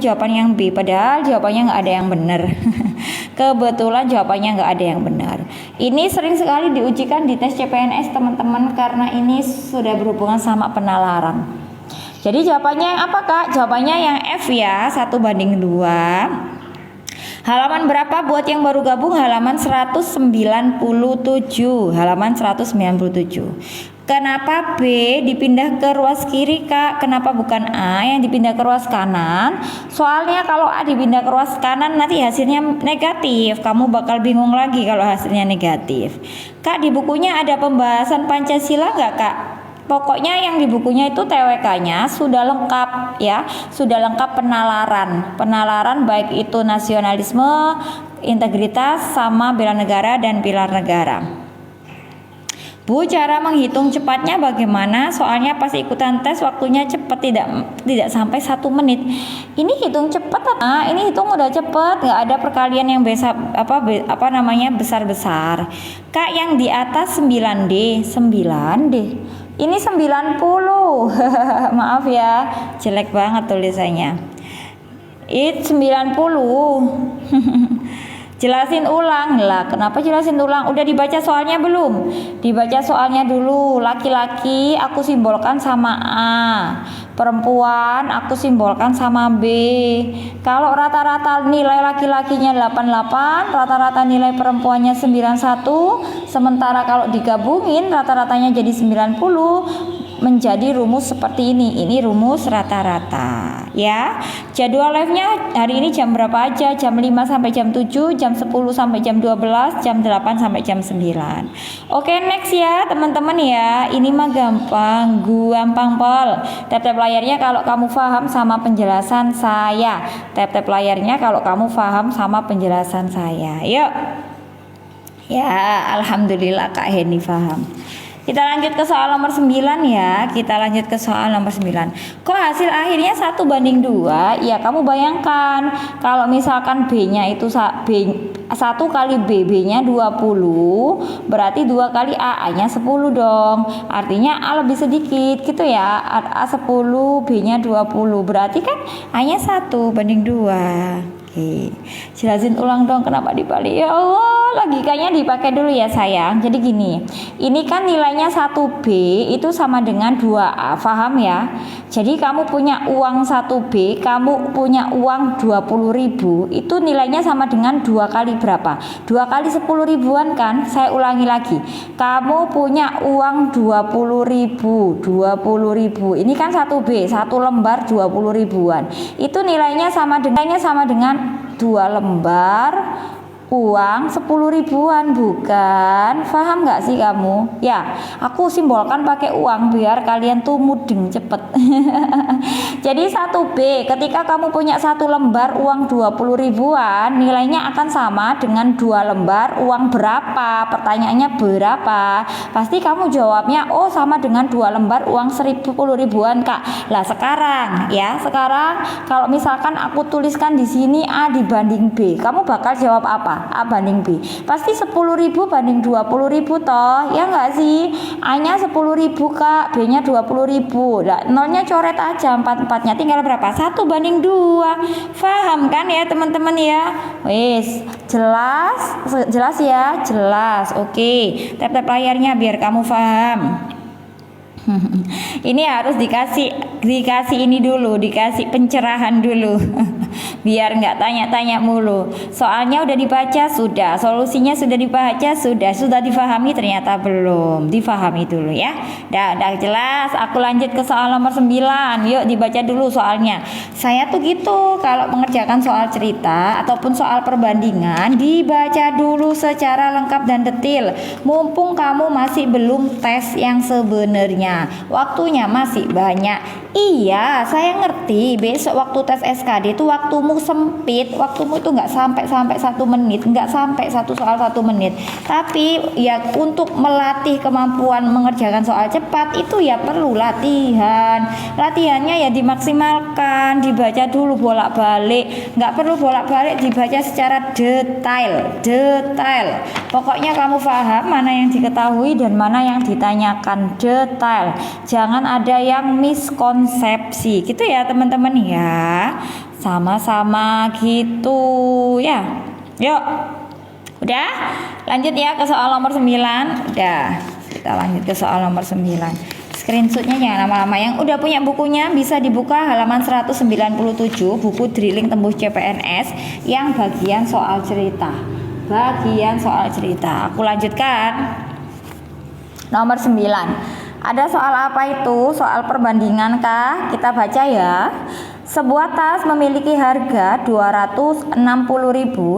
jawaban yang B, padahal jawabannya nggak ada yang benar. Kebetulan jawabannya nggak ada yang benar. Ini sering sekali diujikan di tes CPNS teman-teman, karena ini sudah berhubungan sama penalaran. Jadi jawabannya yang apa Kak? Jawabannya yang F ya, 1:2. Halaman berapa buat yang baru gabung? Halaman 197. Halaman 197. Kenapa B dipindah ke ruas kiri Kak? Kenapa bukan A yang dipindah ke ruas kanan? Soalnya kalau A dipindah ke ruas kanan nanti hasilnya negatif. Kamu bakal bingung lagi kalau hasilnya negatif. Kak, di bukunya ada pembahasan Pancasila nggak Kak? Pokoknya yang di bukunya itu TWK-nya sudah lengkap ya, sudah lengkap penalaran baik itu nasionalisme, integritas, sama bela negara dan pilar negara. Bu, cara menghitung cepatnya bagaimana? Soalnya pas ikutan tes waktunya cepat, tidak sampai 1 menit. Ini hitung cepat apa? Ini hitung udah cepat, nggak ada perkalian yang besar-besar. Kak, yang di atas 9D. Ini 90. Maaf ya, jelek banget tulisannya. It 90. Jelasin ulang lah. Kenapa jelasin ulang? Udah dibaca soalnya belum? Dibaca soalnya dulu. Laki-laki aku simbolkan sama A, perempuan aku simbolkan sama B. Kalau rata-rata nilai laki-lakinya 88, rata-rata nilai perempuannya 91, sementara kalau digabungin rata-ratanya jadi 90. Menjadi rumus seperti ini. Ini rumus rata-rata ya. Jadwal live-nya hari ini jam berapa aja? Jam 5 sampai jam 7, jam 10 sampai jam 12, jam 8 sampai jam 9. Oke, next ya teman-teman ya. Ini mah gampang pol. Tap-tap layarnya kalau kamu paham sama penjelasan saya. Tap-tap layarnya kalau kamu paham sama penjelasan saya. Yuk. Ya, alhamdulillah Kak Heni paham. Kita lanjut ke soal nomor 9 ya. Kita lanjut ke soal nomor 9. Kok hasil akhirnya 1:2? Ya kamu bayangkan kalau misalkan B-nya itu 1 kali B-nya 20, berarti 2 kali A-nya 10 dong. Artinya A lebih sedikit gitu ya. A 10, B-nya 20. Berarti kan A-nya 1:2. Oke. Jelasin ulang dong kenapa dibalik. Ya Allah, logikanya dipakai dulu ya sayang. Jadi gini, ini kan nilainya 1B itu sama dengan 2A, paham ya? Jadi kamu punya uang 1B, kamu punya uang 20.000, itu nilainya sama dengan 2 kali berapa? 2 kali 10 ribuan kan? Saya ulangi lagi. Kamu punya uang 20.000. Ini kan 1B, 1 lembar 20 ribuan. Itu nilainya sama dengan 2 lembar uang 10 ribuan, bukan? Paham nggak sih kamu? Ya, aku simbolkan pakai uang biar kalian tuh mudeng cepet. Jadi 1B, ketika kamu punya 1 lembar uang 20 ribuan, nilainya akan sama dengan 2 lembar uang berapa? Pertanyaannya berapa? Pasti kamu jawabnya, oh sama dengan 2 lembar uang 10 ribuan Kak. Lah sekarang kalau misalkan aku tuliskan di sini A dibanding B, kamu bakal jawab apa? A banding B. Pasti 10.000 banding 20.000 toh, ya enggak sih? A-nya 10.000 Kak, B-nya 20.000. Nah, nolnya coret aja, 4-4-nya tinggal berapa? 1:2. Paham kan ya teman-teman ya? Wes, jelas ya? Jelas. Oke. Tap-tap layarnya biar kamu paham. Ini harus dikasih ini dulu, dikasih pencerahan dulu. Biar nggak tanya-tanya mulu. Soalnya udah dibaca sudah, solusinya sudah dibaca sudah difahami ternyata belum. Difahami dulu ya. Udah jelas. Aku lanjut ke soal nomor 9. Yuk dibaca dulu soalnya. Saya tuh gitu, kalau mengerjakan soal cerita ataupun soal perbandingan, dibaca dulu secara lengkap dan detail. Mumpung kamu masih belum tes yang sebenarnya, waktunya masih banyak. Iya, saya ngerti. Besok waktu tes SKD itu waktumu sempit, waktumu itu nggak sampai 1 menit, nggak sampai 1 soal 1 menit. Tapi ya untuk melatih kemampuan mengerjakan soal cepat itu ya perlu latihan. Latihannya ya dimaksimalkan, dibaca dulu bolak-balik. Nggak perlu bolak-balik, dibaca secara detail. Pokoknya kamu paham mana yang diketahui dan mana yang ditanyakan, detail. Jangan ada yang miskonsepsi gitu ya teman-teman ya. Sama-sama gitu ya. Yuk. Udah? Lanjut ya ke soal nomor 9. Udah. Kita lanjut ke soal nomor 9. Screenshotnya jangan lama-lama. Yang udah punya bukunya bisa dibuka halaman 197, buku Drilling Tembus CPNS yang bagian soal cerita. Bagian soal cerita. Aku lanjutkan. Nomor 9. Ada soal apa itu? Soal perbandingan kah? Kita baca ya. Sebuah tas memiliki harga 260.000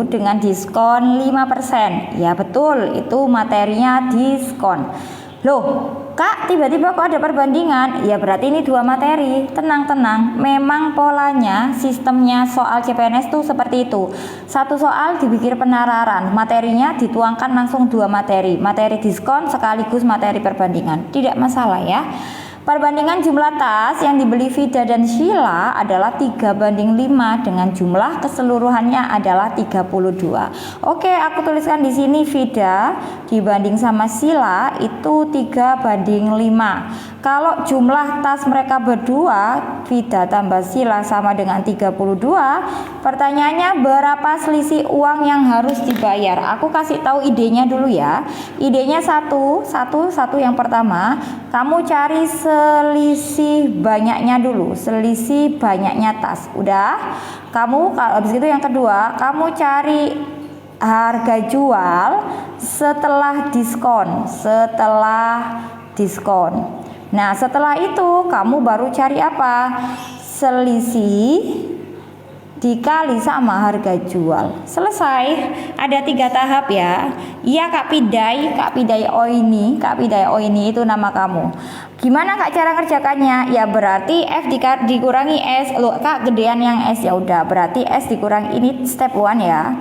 dengan diskon 5%. Ya betul, itu materinya diskon. Loh, Kak, tiba-tiba kok ada perbandingan? Ya berarti ini dua materi. Tenang-tenang, memang polanya, sistemnya soal CPNS tuh seperti itu. Satu soal dibikin penararan, materinya dituangkan langsung dua materi. Materi diskon sekaligus materi perbandingan. Tidak masalah ya. Perbandingan jumlah tas yang dibeli Vida dan Sheila adalah 3:5 dengan jumlah keseluruhannya adalah 32. Oke, aku tuliskan di sini Vida dibanding sama Sheila itu 3:5. Kalau jumlah tas mereka berdua, Vida tambah Sheila sama dengan 32, pertanyaannya berapa selisih uang yang harus dibayar? Aku kasih tahu idenya dulu ya. Idenya satu yang pertama, kamu cari selisih banyaknya dulu, selisih banyaknya tas. Udah, kamu habis itu yang kedua, kamu cari harga jual setelah diskon. Nah, setelah itu kamu baru cari apa? Selisih dikali sama harga jual. Selesai. Ada 3 tahap ya. Iya Kak Pidai ini itu nama kamu. Gimana Kak cara ngerjakannya? Ya berarti F dikurangi S. Loh Kak, gedean yang S. Ya udah, berarti S dikurangi, ini step 1 ya.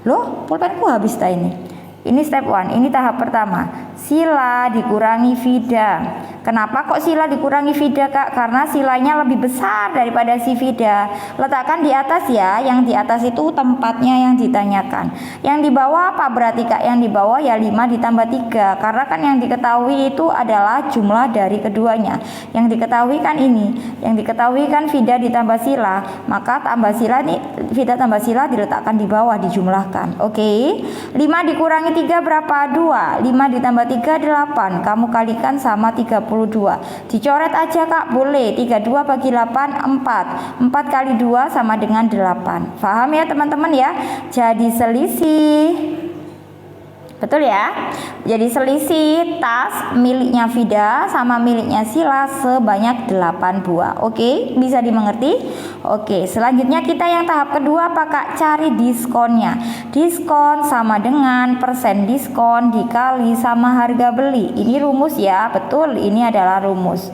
Loh, pulpenku habis dah ini. Ini step 1, ini tahap pertama. Sheila dikurangi Vida. Kenapa kok Sheila dikurangi Vida Kak? Karena Sheilanya lebih besar daripada si Vida. Letakkan di atas ya. Yang di atas itu tempatnya yang ditanyakan. Yang di bawah apa berarti Kak? Yang di bawah ya 5 ditambah 3. Karena kan yang diketahui itu adalah jumlah dari keduanya. Yang diketahui kan ini. Yang diketahui kan Vida ditambah Sheila. Maka tambah Sheila nih, Vida tambah Sheila diletakkan di bawah, dijumlahkan. Oke. 5 dikurangi 3 berapa? 2. 5 ditambah 3 8. Kamu kalikan sama 32. Dicoret aja Kak, boleh. 32 bagi 8 4. 4 kali 2 sama dengan 8. Paham ya teman-teman ya? Jadi selisih, betul ya? Jadi selisih tas miliknya Vida sama miliknya Sheila sebanyak 8 buah. Oke, bisa dimengerti? Oke, selanjutnya kita yang tahap kedua apa Kak? Cari diskonnya. Diskon sama dengan persen diskon dikali sama harga beli. Ini rumus ya, betul, ini adalah rumus.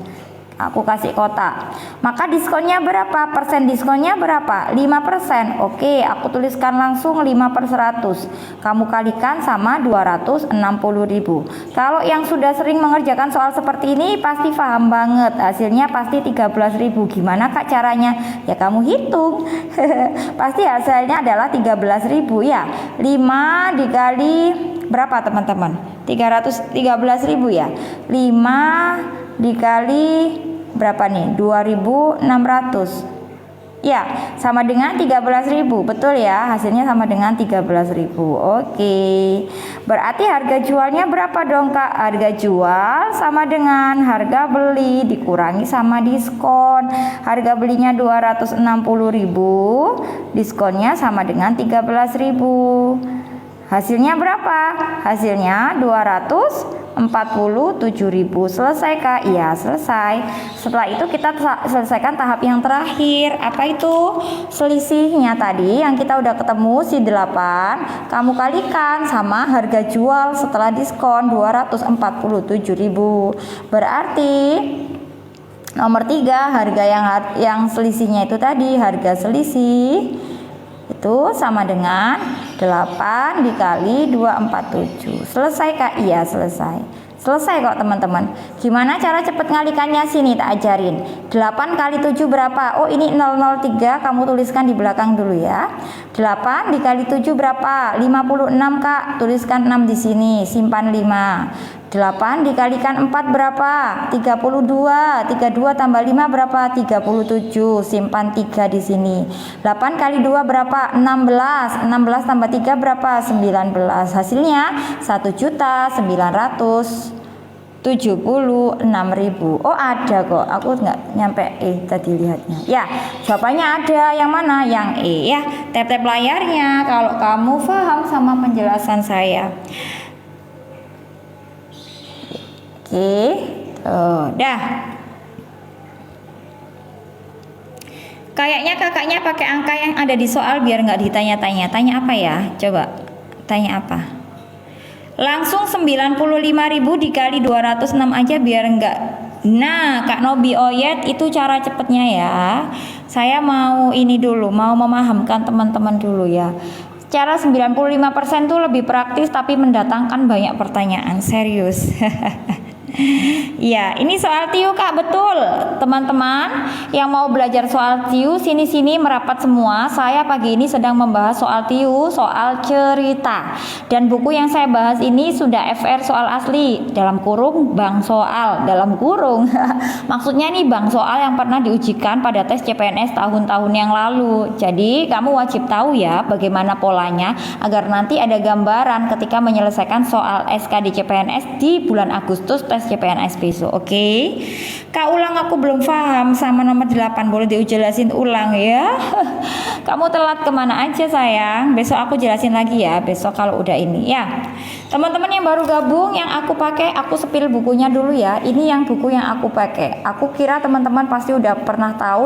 Aku kasih kotak. Maka diskonnya berapa? Persen diskonnya berapa? 5%. Oke, aku tuliskan langsung 5/100. Kamu kalikan sama 260.000. Kalau yang sudah sering mengerjakan soal seperti ini pasti paham banget. Hasilnya pasti 13.000. Gimana Kak caranya? Ya kamu hitung. Pasti hasilnya adalah 13.000 ya. 5 dikali berapa teman-teman? 13.000 ya. 5 dikali berapa nih? 2.600. Ya, sama dengan 13.000. Betul ya, hasilnya sama dengan 13.000. Oke. Berarti harga jualnya berapa dong Kak? Harga jual sama dengan harga beli dikurangi sama diskon. Harga belinya 260.000, diskonnya sama dengan 13.000. Hasilnya berapa? Hasilnya 247.000. Selesai Kak? Iya, selesai. Setelah itu kita selesaikan tahap yang terakhir. Apa itu? Selisihnya tadi yang kita udah ketemu si 8, kamu kalikan sama harga jual setelah diskon 247.000. Berarti nomor 3, harga yang selisihnya itu tadi, harga selisih itu sama dengan 8 dikali 247. Selesai Kak? Iya, selesai. Selesai kok teman-teman. Gimana cara cepet ngalikannya? Sini tak ajarin. 8 kali 7 berapa? Oh ini 003, kamu tuliskan di belakang dulu ya. 8 dikali 7 berapa? 56 Kak. Tuliskan 6 di sini, simpan 5. 8 dikalikan 4 berapa? 32. 32 tambah 5 berapa? 37. Simpan 3 di sini. 8 kali 2 berapa? 16. 16 tambah 3 berapa? 19. Hasilnya 1.976.000. Oh, ada kok. Aku nggak nyampe tadi lihatnya. Ya, jawabannya ada. Yang mana? Yang E ya. Tap-tap layarnya kalau kamu paham sama penjelasan saya. Oke, dah. Kayaknya kakaknya pakai angka yang ada di soal biar nggak ditanya-tanya. Tanya apa ya? Coba, tanya apa? Langsung 95.000 dikali 206 aja biar nggak. Nah, Kak Nobi Oyet itu cara cepetnya ya. Saya mau ini dulu, mau memahamkan teman-teman dulu ya. Cara 95% tuh lebih praktis tapi mendatangkan banyak pertanyaan, serius. Ya, ini soal TIU Kak, betul. Teman-teman yang mau belajar soal TIU, sini-sini merapat semua. Saya pagi ini sedang membahas soal TIU, soal cerita. Dan buku yang saya bahas ini sudah FR soal asli, dalam kurung bang soal, dalam kurung. Maksudnya nih bang soal yang pernah diujikan pada tes CPNS tahun-tahun yang lalu. Jadi kamu wajib tahu ya bagaimana polanya agar nanti ada gambaran ketika menyelesaikan soal SKD CPNS di bulan Agustus tes CPNS besok. Oke. Kak, ulang, aku belum paham sama nomor 8, boleh dijelasin ulang ya? Kamu telat kemana aja sayang? Besok aku jelasin lagi ya, besok kalau udah ini ya. Teman-teman yang baru gabung, yang aku pakai, aku sepil bukunya dulu ya. Ini yang buku yang aku pakai. Aku kira teman-teman pasti udah pernah tahu